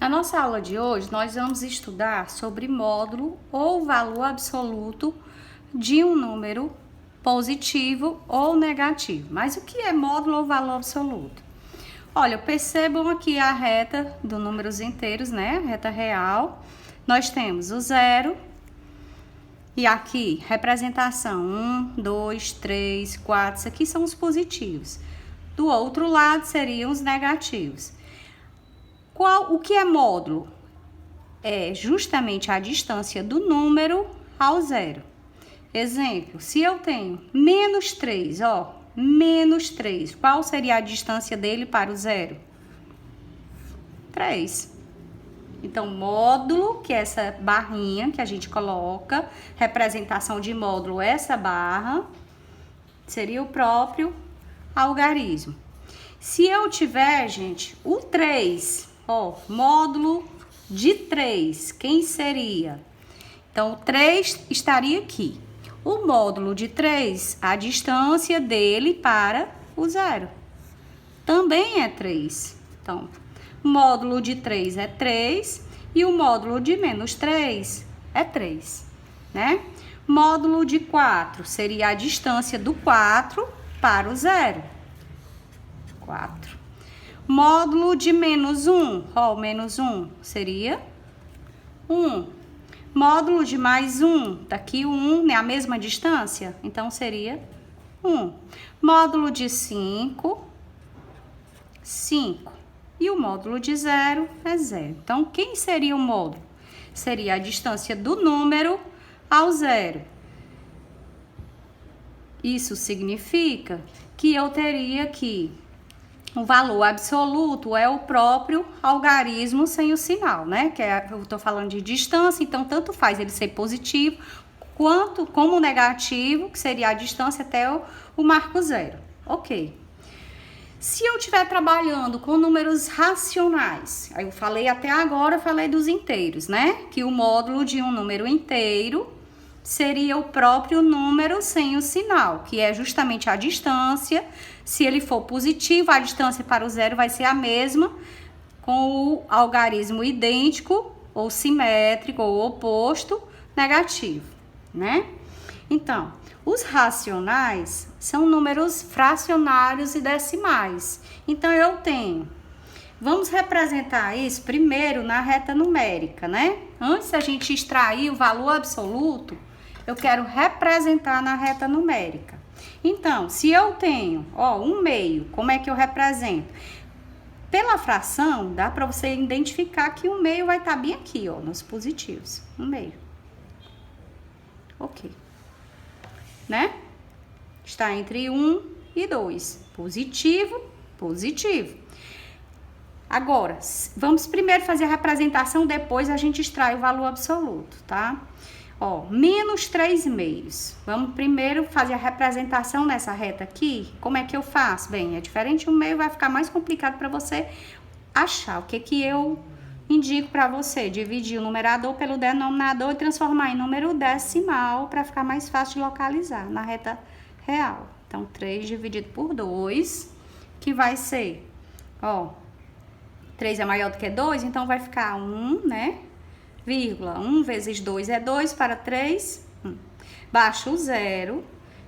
Na nossa aula de hoje, nós vamos estudar sobre módulo ou valor absoluto de um número positivo ou negativo. Mas o que é módulo ou valor absoluto? Olha, percebam aqui a reta dos números inteiros, né? A reta real. Nós temos o zero e aqui representação 1, 2, 3, 4. Isso aqui são os positivos. Do outro lado seriam os negativos. O que é módulo? É justamente a distância do número ao zero. Exemplo, se eu tenho menos 3, menos 3, qual seria a distância dele para o zero? 3. Então, módulo, que é essa barrinha que a gente coloca, representação de módulo, essa barra, seria o próprio algarismo. Se eu tiver, gente, o 3, módulo de 3, quem seria? Então, o 3 estaria aqui. O módulo de 3, a distância dele para o zero, também é 3. Então, o módulo de 3 é 3 e o módulo de menos 3 é 3, né? Módulo de 4 seria a distância do 4 para o zero. 4. Módulo de menos 1, menos 1 seria 1. Módulo de mais 1, daqui o 1 é a mesma distância, então seria 1. Módulo de 5, 5. E o módulo de 0 é 0. Então, quem seria o módulo? Seria a distância do número ao zero. Isso significa que eu teria aqui o valor absoluto é o próprio algarismo sem o sinal, né? Eu tô falando de distância, então tanto faz ele ser positivo quanto como negativo, que seria a distância até o marco zero. Ok. Se eu estiver trabalhando com números racionais, aí eu falei até agora, falei dos inteiros, né? Que o módulo de um número inteiro seria o próprio número sem o sinal, que é justamente a distância. Se ele for positivo, a distância para o zero vai ser a mesma, com o algarismo idêntico, ou simétrico, ou oposto, negativo, né? Então, os racionais são números fracionários e decimais. Então, eu tenho... Vamos representar isso primeiro na reta numérica, né? Antes da gente extrair o valor absoluto, eu quero representar na reta numérica. Então, se eu tenho, um meio, como é que eu represento? Pela fração, dá para você identificar que o meio vai estar bem aqui, nos positivos. Um meio. Ok. Né? Está entre 1 e 2. Positivo, positivo. Agora, vamos primeiro fazer a representação, depois a gente extrai o valor absoluto, tá? Menos 3 meios. Vamos primeiro fazer a representação nessa reta aqui. Como é que eu faço? Bem, é diferente, o meio vai ficar mais complicado para você achar. O que eu indico para você? Dividir o numerador pelo denominador e transformar em número decimal para ficar mais fácil de localizar na reta real. Então, 3 dividido por 2, que vai ser, 3 é maior do que 2, então vai ficar 1, né? Vírgula, 1 vezes 2 é 2, para 3, 1. Baixa o zero,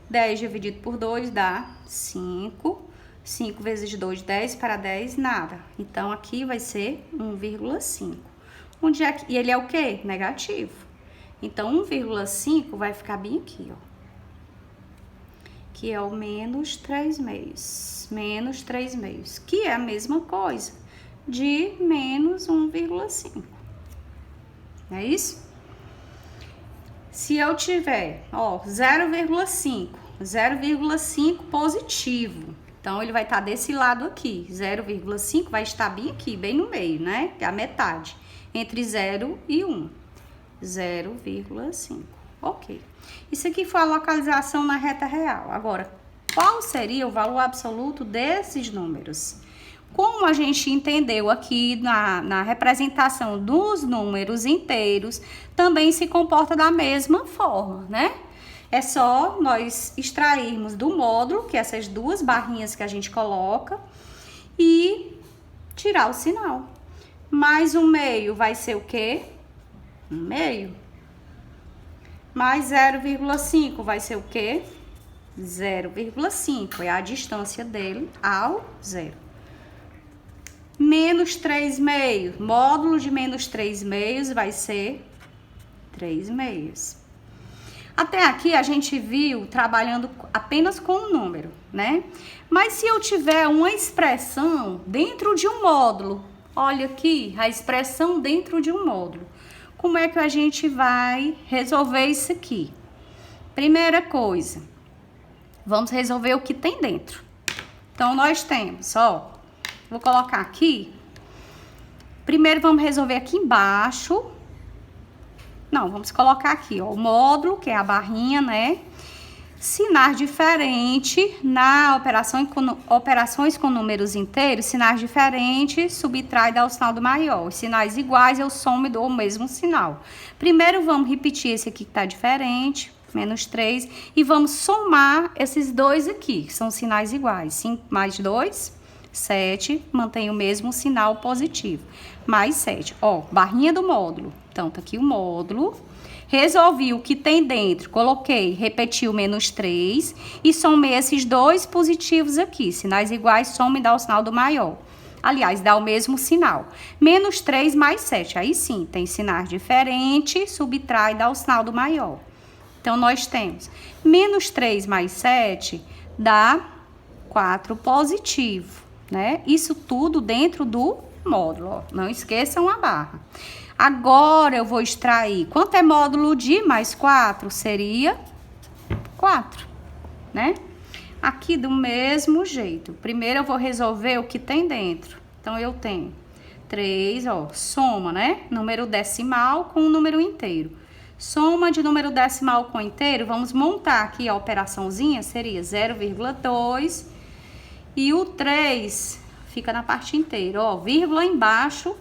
10 dividido por 2 dá 5. 5 vezes 2, 10, para 10, nada. Então, aqui vai ser 1,5. E ele é o quê? Negativo. Então, 1,5 vai ficar bem aqui, que é o menos 3 meios. Menos 3 meios, que é a mesma coisa de menos 1,5. É isso? Se eu tiver, 0,5, 0,5 positivo, então ele vai estar desse lado aqui, 0,5 vai estar bem aqui, bem no meio, né? A metade, entre 0 e 1, 0,5, ok. Isso aqui foi a localização na reta real. Agora, qual seria o valor absoluto desses números? Como a gente entendeu aqui na representação dos números inteiros, também se comporta da mesma forma, né? É só nós extrairmos do módulo, que é essas duas barrinhas que a gente coloca, e tirar o sinal. mais 1/2 vai ser o quê? 1/2. Mais 0,5 vai ser o quê? 0,5. É a distância dele ao zero. Menos 3/2. Módulo de menos 3/2 vai ser 3/2. Até aqui a gente viu trabalhando apenas com o número, né? Mas se eu tiver uma expressão dentro de um módulo, olha aqui, a expressão dentro de um módulo. Como é que a gente vai resolver isso aqui? Primeira coisa, vamos resolver o que tem dentro. Então, nós temos, ó, vou colocar aqui. Primeiro, vamos resolver aqui embaixo. Não, vamos colocar aqui, ó, o módulo, que é a barrinha, né? Sinais diferentes na operações com números inteiros, sinais diferentes, subtrai dá o sinal do maior. Os sinais iguais, eu somo e dou o mesmo sinal. Primeiro, vamos repetir esse aqui que tá diferente, menos 3, e vamos somar esses dois aqui, que são sinais iguais. 5 mais 2, 7, mantém o mesmo sinal positivo. Mais 7, ó, barrinha do módulo. Então, tá aqui o módulo. Resolvi o que tem dentro, coloquei, repeti o menos 3 e somei esses dois positivos aqui. Sinais iguais, soma e dá o sinal do maior. Aliás, dá o mesmo sinal. Menos 3 mais 7, aí sim, tem sinais diferentes, subtrai e dá o sinal do maior. Então, nós temos menos 3 mais 7 dá 4 positivo, né? Isso tudo dentro do módulo, ó. Não esqueçam a barra. Agora, eu vou extrair. Quanto é módulo de mais 4? Seria 4, né? Aqui do mesmo jeito. Primeiro, eu vou resolver o que tem dentro. Então, eu tenho 3, ó, soma, né? Número decimal com o número inteiro. Soma de número decimal com inteiro, vamos montar aqui a operaçãozinha, seria 0,2. E o 3 fica na parte inteira, ó, vírgula embaixo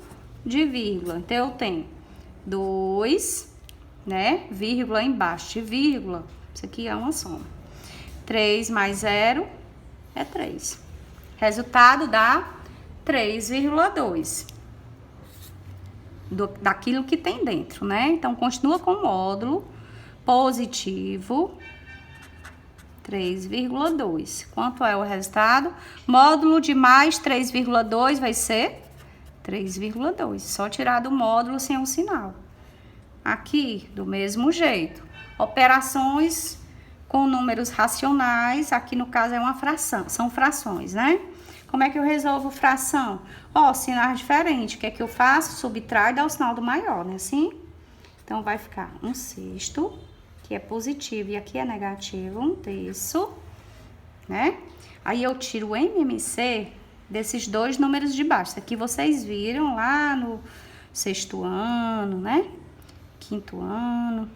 de vírgula. Então, eu tenho 2, né? Vírgula embaixo de vírgula. Isso aqui é uma soma. 3 mais 0 é 3. Resultado dá 3,2. Daquilo que tem dentro, né? Então, continua com o módulo positivo 3,2. Quanto é o resultado? Módulo de mais 3,2 vai ser 3,2. Só tirar do módulo sem o sinal. Aqui, do mesmo jeito. Operações com números racionais. Aqui, no caso, é uma fração. São frações, né? Como é que eu resolvo fração? Ó, sinais diferentes. O que é que eu faço? Subtrai e dá o sinal do maior, né? Assim? Então, vai ficar 1/6, que é positivo, e aqui é negativo, 1/3, né? Aí, eu tiro o MMC desses dois números de baixo. Isso aqui vocês viram lá no 6º ano, né? 5º ano.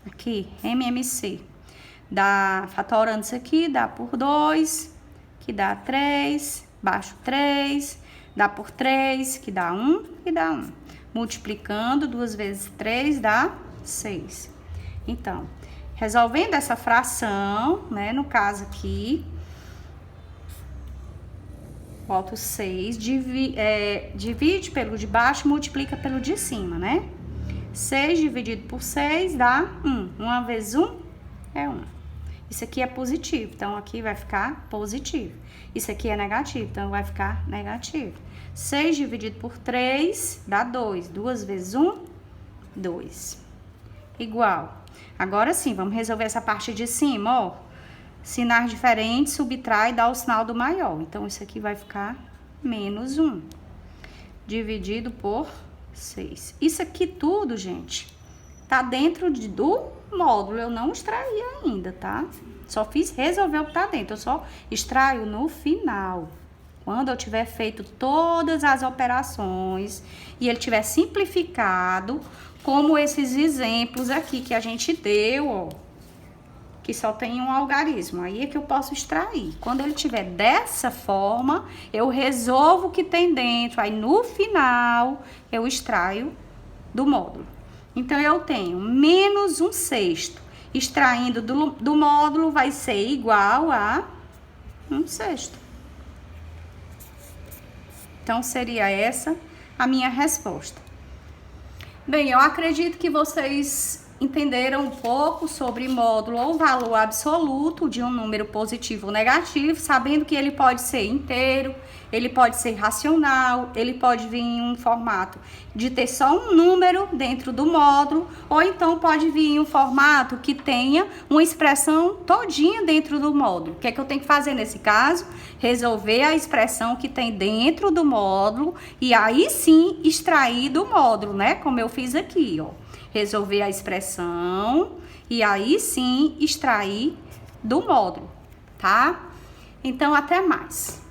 Aqui, MMC. Dá, fatorando isso aqui, dá por 2, que dá 3, baixo 3, dá por 3, que dá 1, e dá 1. Multiplicando, 2 vezes 3 dá 6. Então, resolvendo essa fração, né, no caso aqui, bota o 6, divide pelo de baixo, multiplica pelo de cima, né? 6 dividido por 6 dá 1. 1 vezes 1 é 1. Isso aqui é positivo, então aqui vai ficar positivo. Isso aqui é negativo, então vai ficar negativo. 6 dividido por 3 dá 2. 2 vezes 1, 2. Igual. Agora sim, vamos resolver essa parte de cima, ó. Sinais diferentes, subtrai e dá o sinal do maior. Então, isso aqui vai ficar menos 1. Dividido por 6. Isso aqui tudo, gente, tá dentro do módulo. Eu não extraí ainda, tá? Só fiz resolver o que tá dentro. Eu só extraio no final. Quando eu tiver feito todas as operações e ele tiver simplificado, como esses exemplos aqui que a gente deu, ó, que só tem um algarismo, aí é que eu posso extrair. Quando ele tiver dessa forma, eu resolvo o que tem dentro, aí no final eu extraio do módulo. Então, eu tenho menos 1/6. Extraindo do módulo vai ser igual a 1/6. Então, seria essa a minha resposta. Bem, eu acredito que vocês entenderam um pouco sobre módulo ou valor absoluto de um número positivo ou negativo, sabendo que ele pode ser inteiro, ele pode ser racional, ele pode vir em um formato de ter só um número dentro do módulo, ou então pode vir em um formato que tenha uma expressão todinha dentro do módulo. O que é que eu tenho que fazer nesse caso? Resolver a expressão que tem dentro do módulo e aí sim extrair do módulo, né? Como eu fiz aqui, ó. Resolver a expressão e aí sim extrair do módulo, tá? Então, até mais.